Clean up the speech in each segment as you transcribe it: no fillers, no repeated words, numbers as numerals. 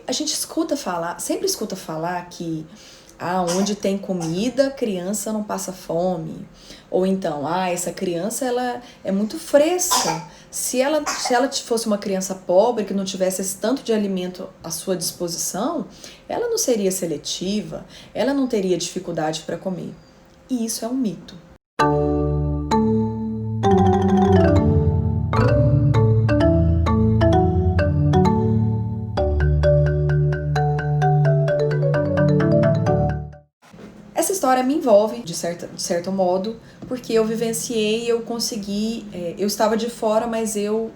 A gente escuta falar, sempre escuta falar que onde tem comida, criança não passa fome. Ou então, essa criança ela é muito fresca. Se ela fosse uma criança pobre, que não tivesse esse tanto de alimento à sua disposição, ela não seria seletiva, ela não teria dificuldade para comer. E isso é um mito. Essa história me envolve, de certo modo, porque eu vivenciei, eu consegui, eu estava de fora, mas eu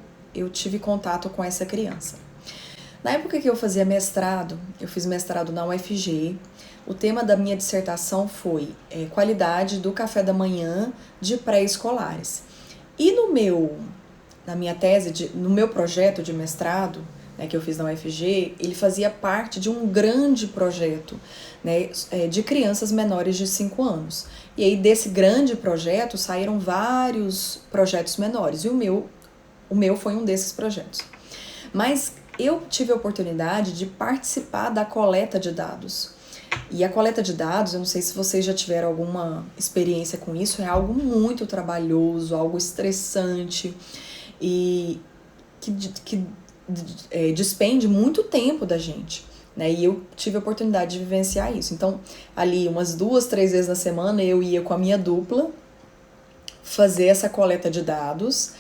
tive contato com essa criança. Na época que eu fazia mestrado, eu fiz mestrado na UFG, o tema da minha dissertação foi qualidade do café da manhã de pré-escolares. E na minha tese, no meu projeto de mestrado, que eu fiz na UFG, ele fazia parte de um grande projeto, de crianças menores de 5 anos. E aí desse grande projeto saíram vários projetos menores, e o meu foi um desses projetos. Mas eu tive a oportunidade de participar da coleta de dados. E a coleta de dados, eu não sei se vocês já tiveram alguma experiência com isso, é algo muito trabalhoso, algo estressante e que despende muito tempo da gente, E eu tive a oportunidade de vivenciar isso. Então, ali umas 2, 3 vezes na semana, eu ia com a minha dupla fazer essa coleta de dados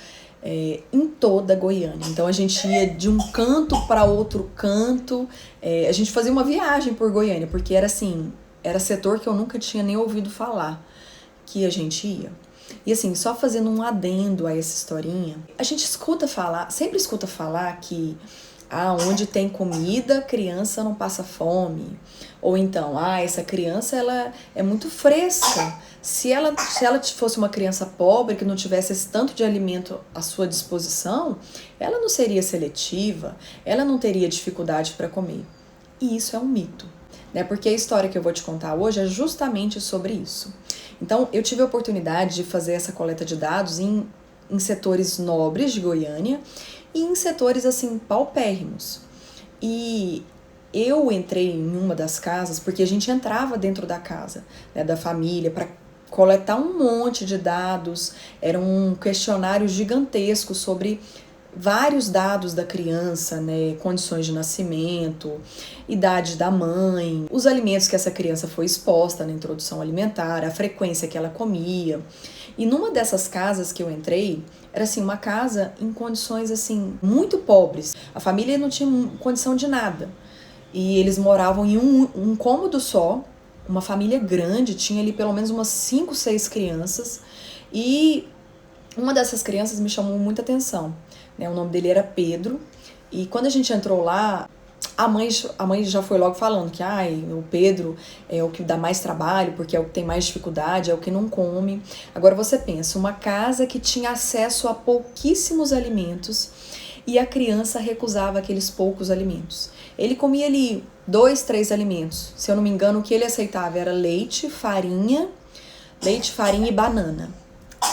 em toda Goiânia. Então, a gente ia de um canto para outro canto, a gente fazia uma viagem por Goiânia, porque era setor que eu nunca tinha nem ouvido falar que a gente ia. E assim, só fazendo um adendo a essa historinha, a gente sempre escuta falar que onde tem comida, criança não passa fome. Ou então, essa criança ela é muito fresca. Se ela fosse uma criança pobre, que não tivesse esse tanto de alimento à sua disposição, ela não seria seletiva, ela não teria dificuldade para comer. E isso é um mito, Porque a história que eu vou te contar hoje é justamente sobre isso. Então, eu tive a oportunidade de fazer essa coleta de dados em setores nobres de Goiânia e em setores, paupérrimos. E eu entrei em uma das casas, porque a gente entrava dentro da casa, da família, para coletar um monte de dados. Era um questionário gigantesco sobre vários dados da criança, condições de nascimento, idade da mãe, os alimentos que essa criança foi exposta na introdução alimentar, a frequência que ela comia. E numa dessas casas que eu entrei, era uma casa em condições muito pobres. A família não tinha condição de nada. E eles moravam em um cômodo só, uma família grande, tinha ali pelo menos umas 5, 6 crianças. E uma dessas crianças me chamou muita atenção. O nome dele era Pedro, e quando a gente entrou lá, a mãe já foi logo falando que o Pedro é o que dá mais trabalho, porque é o que tem mais dificuldade, é o que não come. Agora você pensa, uma casa que tinha acesso a pouquíssimos alimentos e a criança recusava aqueles poucos alimentos. Ele comia ali 2, 3 alimentos. Se eu não me engano, o que ele aceitava era leite, farinha e banana.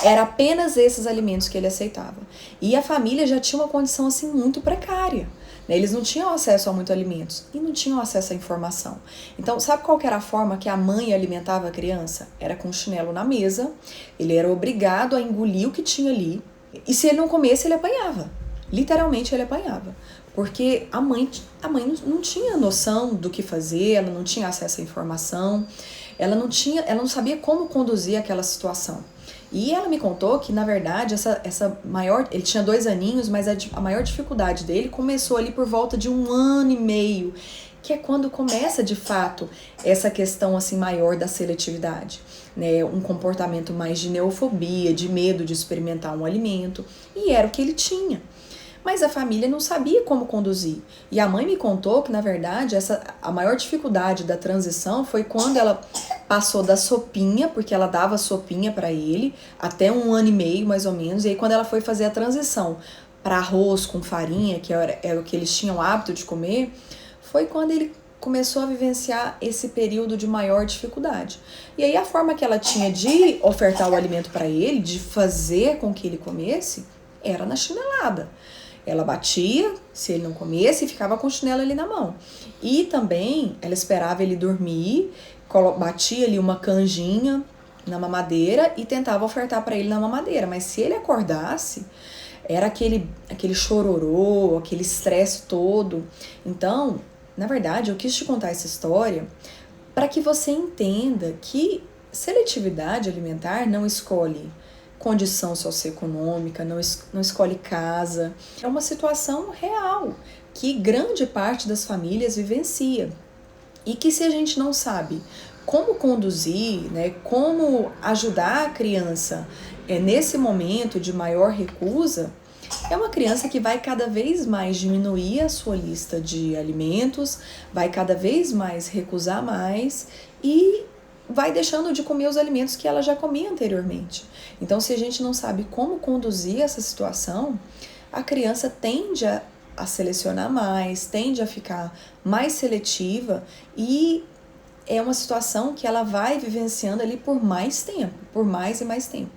Era apenas esses alimentos que ele aceitava. E a família já tinha uma condição muito precária. Eles não tinham acesso a muitos alimentos e não tinham acesso à informação. Então, sabe qual que era a forma que a mãe alimentava a criança? Era com chinelo na mesa, ele era obrigado a engolir o que tinha ali. E se ele não comesse, ele apanhava. Literalmente, ele apanhava. Porque a mãe não tinha noção do que fazer, ela não tinha acesso à informação, ela não sabia como conduzir aquela situação. E ela me contou que, na verdade, ele tinha 2 aninhos, mas a maior dificuldade dele começou ali por volta de 1 ano e meio, que é quando começa, de fato, essa questão maior da seletividade, um comportamento mais de neofobia, de medo de experimentar um alimento, e era o que ele tinha. Mas a família não sabia como conduzir. E a mãe me contou que, na verdade, a maior dificuldade da transição foi quando ela passou da sopinha, porque ela dava sopinha para ele, até 1 ano e meio, mais ou menos. E aí, quando ela foi fazer a transição para arroz com farinha, que era o que eles tinham o hábito de comer, foi quando ele começou a vivenciar esse período de maior dificuldade. E aí, a forma que ela tinha de ofertar o alimento para ele, de fazer com que ele comesse, era na chinelada. Ela batia se ele não comesse e ficava com o chinelo ali na mão. E também ela esperava ele dormir, batia ali uma canjinha na mamadeira e tentava ofertar para ele na mamadeira. Mas se ele acordasse, era aquele chororô, aquele estresse todo. Então, na verdade, eu quis te contar essa história para que você entenda que seletividade alimentar não escolhe condição socioeconômica, não escolhe casa. É uma situação real que grande parte das famílias vivencia. E que se a gente não sabe como conduzir, né, como ajudar a criança nesse momento de maior recusa, é uma criança que vai cada vez mais diminuir a sua lista de alimentos, vai cada vez mais recusar mais e vai deixando de comer os alimentos que ela já comia anteriormente. Então, se a gente não sabe como conduzir essa situação, a criança tende a selecionar mais, tende a ficar mais seletiva e é uma situação que ela vai vivenciando ali por mais tempo, por mais e mais tempo.